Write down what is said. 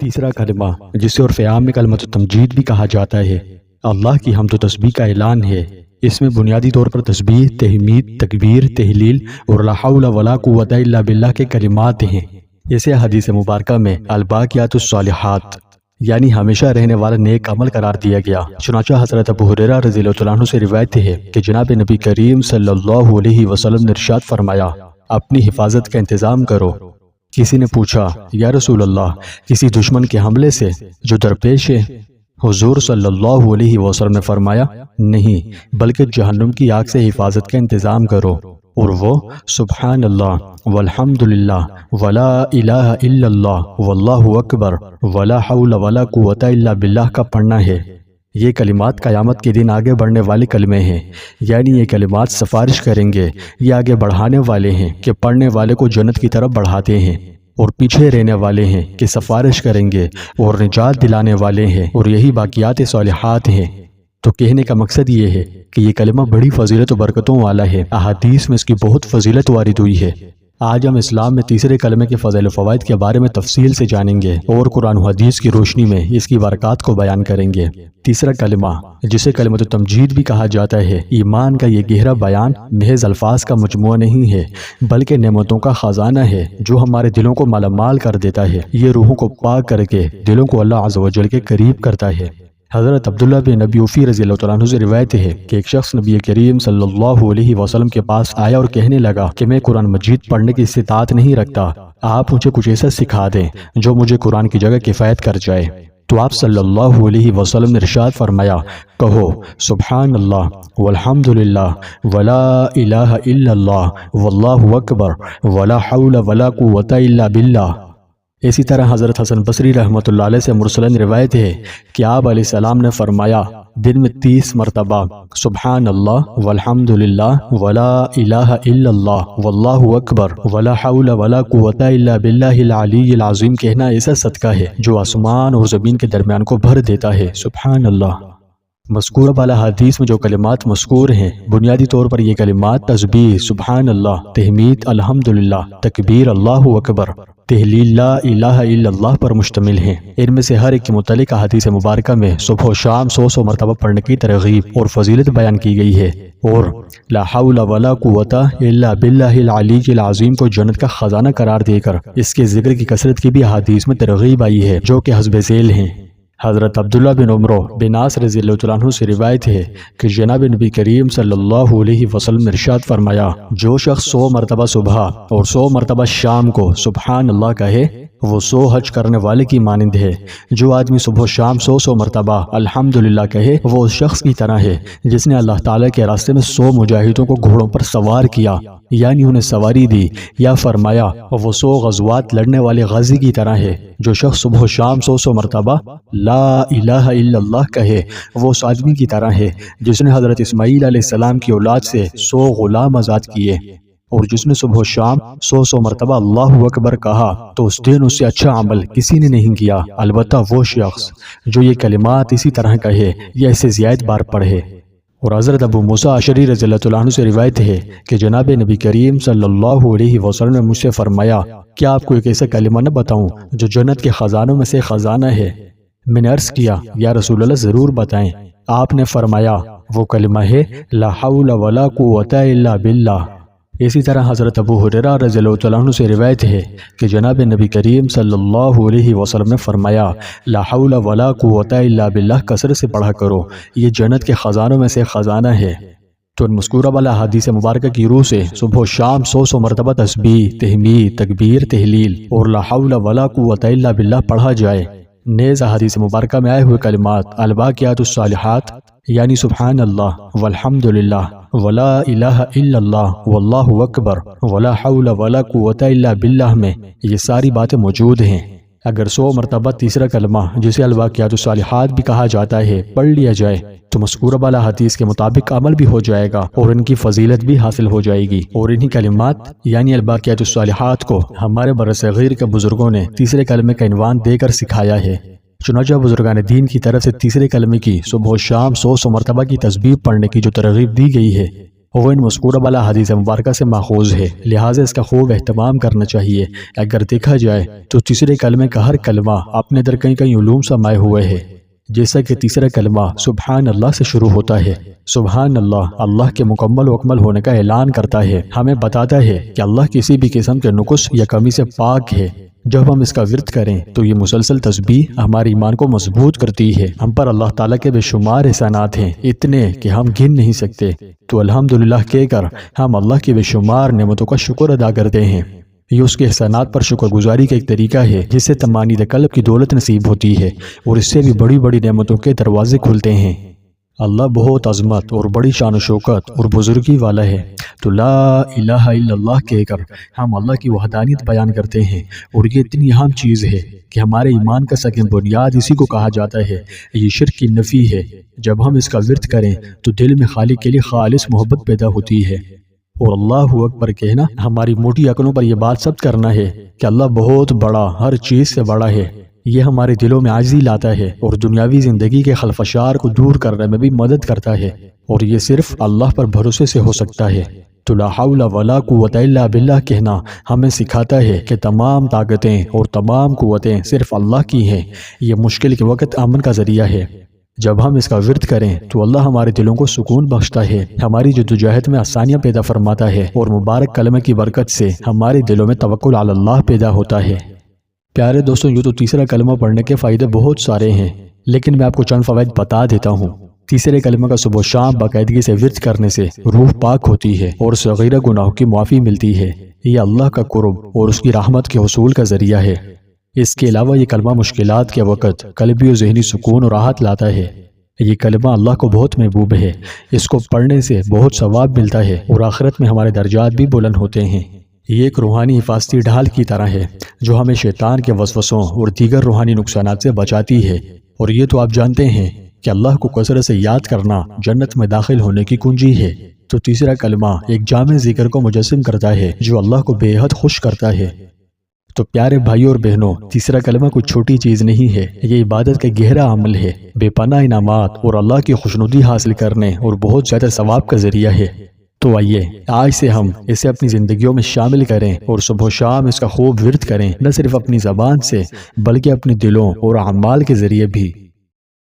تیسرا کلمہ جسے عرف عام میں کلمۃ التمجید بھی کہا جاتا ہے، اللہ کی حمد و تسبیح کا اعلان ہے۔ اس میں بنیادی طور پر تسبیح، تحمید، تکبیر، تہلیل اور لا حول ولا قوت الا باللہ کے کلمات ہیں۔ اسے حدیث مبارکہ میں الباقیات الصالحات یعنی ہمیشہ رہنے والا نیک عمل قرار دیا گیا۔ چنانچہ حضرت ابو ہریرہ رضی اللہ عنہ سے روایت ہے کہ جناب نبی کریم صلی اللہ علیہ وسلم نے ارشاد فرمایا، اپنی حفاظت کا انتظام کرو۔ کسی نے پوچھا، یا رسول اللہ، کسی دشمن کے حملے سے جو درپیش ہے؟ حضور صلی اللہ علیہ وسلم نے فرمایا، نہیں، بلکہ جہنم کی آگ سے حفاظت کا انتظام کرو۔ اور وہ سبحان اللہ والحمد للہ ولا الہ الا اللہ واللہ اکبر ولا حول ولا قوت الا باللہ کا پڑھنا ہے۔ یہ کلمات قیامت کے دن آگے بڑھنے والے کلمے ہیں، یعنی یہ کلمات سفارش کریں گے، یہ آگے بڑھانے والے ہیں کہ پڑھنے والے کو جنت کی طرف بڑھاتے ہیں، اور پیچھے رہنے والے ہیں کہ سفارش کریں گے اور نجات دلانے والے ہیں، اور یہی باقیات صالحات ہیں۔ تو کہنے کا مقصد یہ ہے کہ یہ کلمہ بڑی فضیلت و برکتوں والا ہے۔ احادیث میں اس کی بہت فضیلت وارد ہوئی ہے۔ آج ہم اسلام میں تیسرے کلمے کے فضائل و فوائد کے بارے میں تفصیل سے جانیں گے اور قرآن و حدیث کی روشنی میں اس کی برکات کو بیان کریں گے۔ تیسرا کلمہ جسے کلمۃ التمجید بھی کہا جاتا ہے، ایمان کا یہ گہرا بیان محض الفاظ کا مجموعہ نہیں ہے، بلکہ نعمتوں کا خزانہ ہے جو ہمارے دلوں کو مالا مال کر دیتا ہے۔ یہ روحوں کو پاک کر کے دلوں کو اللہ عز و جل کے قریب کرتا ہے۔ حضرت عبداللہ بن ابی اوفی رضی اللہ عنہ سے روایت ہے کہ ایک شخص نبی کریم صلی اللہ علیہ وسلم کے پاس آیا اور کہنے لگا کہ میں قرآن مجید پڑھنے کی استطاعت نہیں رکھتا، آپ مجھے کچھ ایسا سکھا دیں جو مجھے قرآن کی جگہ کفایت کر جائے۔ تو آپ صلی اللہ علیہ وسلم نے ارشاد فرمایا، کہو سبحان اللہ والحمد للہ ولا الہ الا اللہ واللہ اکبر ولا حول ولا قوت الا باللہ۔ اسی طرح حضرت حسن بصری رحمۃ اللہ علیہ سے مرسلاً روایت ہے کہ آپ علیہ السلام نے فرمایا، دن میں 30 مرتبہ سبحان اللہ والحمد للہ ولا الہ الا اللہ واللہ اکبر ولا حول ولا قوت الا باللہ العلی العظیم کہنا ایسا صدقہ ہے جو آسمان اور زمین کے درمیان کو بھر دیتا ہے۔ سبحان اللہ۔ مذکورہ بالا حدیث میں جو کلمات مذکور ہیں، بنیادی طور پر یہ کلمات تسبیح سبحان اللہ، تحمید الحمدللہ، تکبیر اللہ اکبر، تہلیل لا الہ الا اللہ پر مشتمل ہیں۔ ان میں سے ہر ایک کے متعلق حدیث مبارکہ میں صبح و شام 100 مرتبہ پڑھنے کی ترغیب اور فضیلت بیان کی گئی ہے، اور لا حول ولا قوت الا باللہ العلی العظیم کو جنت کا خزانہ قرار دے کر اس کے ذکر کی کثرت کی بھی حدیث میں ترغیب آئی ہے، جو کہ حسب ذیل ہیں۔ حضرت عبداللہ بن عمرو بن عاص رضی اللہ عنہ سے روایت ہے کہ جناب نبی کریم صلی اللہ علیہ وسلم نے ارشاد فرمایا، جو شخص 100 مرتبہ صبح اور 100 مرتبہ شام کو سبحان اللہ کہے، وہ 100 حج کرنے والے کی مانند ہے۔ جو آدمی صبح و شام 100 مرتبہ الحمدللہ کہے، وہ اس شخص کی طرح ہے جس نے اللہ تعالیٰ کے راستے میں 100 مجاہدوں کو گھوڑوں پر سوار کیا، یعنی انہیں سواری دی، یا فرمایا وہ 100 غزوات لڑنے والے غازی کی طرح ہے۔ جو شخص صبح و شام 100 مرتبہ لا الہ الا اللہ کہے، وہ اس آدمی کی طرح ہے جس نے حضرت اسماعیل علیہ السلام کی اولاد سے 100 غلام آزاد کیے، اور جس نے صبح و شام 100 مرتبہ اللہ اکبر کہا تو اس دن اس سے اچھا عمل کسی نے نہیں کیا، البتہ وہ شخص جو یہ کلمات اسی طرح کہے یا اسے زیادہ بار پڑھے۔ اور حضرت ابو موسیٰ اشعری رضی اللہ عنہ سے روایت ہے کہ جناب نبی کریم صلی اللہ علیہ وسلم نے مجھ سے فرمایا، کیا آپ کو ایک ایسا کلمہ نہ بتاؤں جو جنت کے خزانوں میں سے خزانہ ہے؟ میں نے عرض کیا، یا رسول اللہ ضرور بتائیں۔ آپ نے فرمایا، وہ کلمہ ہے لا حول ولا قوت الا باللہ۔ اسی طرح حضرت ابو ہریرہ رضی اللہ عنہ سے روایت ہے کہ جناب نبی کریم صلی اللہ علیہ وسلم نے فرمایا، لا حول ولا قوت الا باللہ کثرت سے پڑھا کرو، یہ جنت کے خزانوں میں سے خزانہ ہے۔ تو ان مذکورہ والا حدیث مبارکہ کی روح سے صبح و شام 100 مرتبہ تسبیح، تحمید، تکبیر، تحلیل اور لا حول ولا قوت الا باللہ پڑھا جائے۔ نیز حدیث مبارکہ میں آئے ہوئے کلمات الباقیات الصالحات یعنی سبحان اللہ والحمد للہ ولا الہ الا اللہ واللہ اکبر ولا حول ولا قوت الا باللہ میں یہ ساری باتیں موجود ہیں۔ اگر 100 مرتبہ تیسرا کلمہ جسے الباقیات الصالحات بھی کہا جاتا ہے پڑھ لیا جائے تو مذکورہ بالا حدیث کے مطابق عمل بھی ہو جائے گا اور ان کی فضیلت بھی حاصل ہو جائے گی۔ اور انہی کلمات یعنی الباقیات الصالحات کو ہمارے برصغیر کے بزرگوں نے تیسرے کلمے کا عنوان دے کر سکھایا ہے۔ چنانچہ بزرگان دین کی طرف سے تیسرے کلمے کی صبح و شام 100 مرتبہ کی تسبیح پڑھنے کی جو ترغیب دی گئی ہے، وہ ان مذکورہ والا حدیث مبارکہ سے ماخوذ ہے، لہٰذا اس کا خوب اہتمام کرنا چاہیے۔ اگر دیکھا جائے تو تیسرے کلمے کا ہر کلمہ اپنے اندر کئی کئی علوم سمائے ہوئے ہے، جیسا کہ تیسرا کلمہ سبحان اللہ سے شروع ہوتا ہے۔ سبحان اللہ اللہ کے مکمل و اکمل ہونے کا اعلان کرتا ہے، ہمیں بتاتا ہے کہ اللہ کسی بھی قسم کے نقص یا کمی سے پاک ہے۔ جب ہم اس کا ورد کریں تو یہ مسلسل تسبیح ہمارے ایمان کو مضبوط کرتی ہے۔ ہم پر اللہ تعالیٰ کے بے شمار احسانات ہیں، اتنے کہ ہم گن نہیں سکتے، تو الحمدللہ کہہ کر ہم اللہ کی بے شمار نعمتوں کا شکر ادا کرتے ہیں۔ یہ اس کے احسانات پر شکر گزاری کا ایک طریقہ ہے جس سے تمانید قلب کی دولت نصیب ہوتی ہے اور اس سے بھی بڑی بڑی نعمتوں کے دروازے کھلتے ہیں۔ اللہ بہت عظمت اور بڑی شان و شوکت اور بزرگی والا ہے، تو لا الہ الا اللہ کہہ کر ہم اللہ کی وحدانیت بیان کرتے ہیں، اور یہ اتنی اہم چیز ہے کہ ہمارے ایمان کا سکن بنیاد اسی کو کہا جاتا ہے۔ یہ شرک کی نفی ہے۔ جب ہم اس کا ورد کریں تو دل میں خالق کے لیے خالص محبت پیدا ہوتی ہے، اور اللہ اکبر کہنا ہماری موٹی عقلوں پر یہ بات ثبت کرنا ہے کہ اللہ بہت بڑا، ہر چیز سے بڑا ہے۔ یہ ہمارے دلوں میں عاجزی لاتا ہے اور دنیاوی زندگی کے خلفشار کو دور کرنے میں بھی مدد کرتا ہے، اور یہ صرف اللہ پر بھروسے سے ہو سکتا ہے۔ تو لا حول ولا قوت الا باللہ کہنا ہمیں سکھاتا ہے کہ تمام طاقتیں اور تمام قوتیں صرف اللہ کی ہیں۔ یہ مشکل کے وقت امن کا ذریعہ ہے۔ جب ہم اس کا ورد کریں تو اللہ ہمارے دلوں کو سکون بخشتا ہے، ہماری جدوجہد میں آسانیاں پیدا فرماتا ہے، اور مبارک کلمے کی برکت سے ہمارے دلوں میں توکل علی اللہ پیدا ہوتا ہے۔ پیارے دوستوں، یوں تو تیسرا کلمہ پڑھنے کے فائدے بہت سارے ہیں، لیکن میں آپ کو چند فوائد بتا دیتا ہوں۔ تیسرے کلمہ کا صبح و شام باقاعدگی سے ورد کرنے سے روح پاک ہوتی ہے اور صغیرہ گناہوں کی معافی ملتی ہے۔ یہ اللہ کا قرب اور اس کی رحمت کے حصول کا ذریعہ ہے۔ اس کے علاوہ یہ کلمہ مشکلات کے وقت قلبی و ذہنی سکون اور راحت لاتا ہے۔ یہ کلمہ اللہ کو بہت محبوب ہے، اس کو پڑھنے سے بہت ثواب ملتا ہے اور آخرت میں ہمارے درجات بھی بلند ہوتے ہیں۔ یہ ایک روحانی حفاظتی ڈھال کی طرح ہے جو ہمیں شیطان کے وسوسوں اور دیگر روحانی نقصانات سے بچاتی ہے، اور یہ تو آپ جانتے ہیں کہ اللہ کو کثرت سے یاد کرنا جنت میں داخل ہونے کی کنجی ہے۔ تو تیسرا کلمہ ایک جامع ذکر کو مجسم کرتا ہے جو اللہ کو بے حد خوش کرتا ہے۔ تو پیارے بھائیوں اور بہنوں، تیسرا کلمہ کوئی چھوٹی چیز نہیں ہے، یہ عبادت کا گہرا عمل ہے، بے پناہ انعامات اور اللہ کی خوشنودی حاصل کرنے اور بہت زیادہ ثواب کا ذریعہ ہے۔ تو آئیے آج سے ہم اسے اپنی زندگیوں میں شامل کریں اور صبح و شام اس کا خوب ورد کریں، نہ صرف اپنی زبان سے بلکہ اپنے دلوں اور اعمال کے ذریعے بھی۔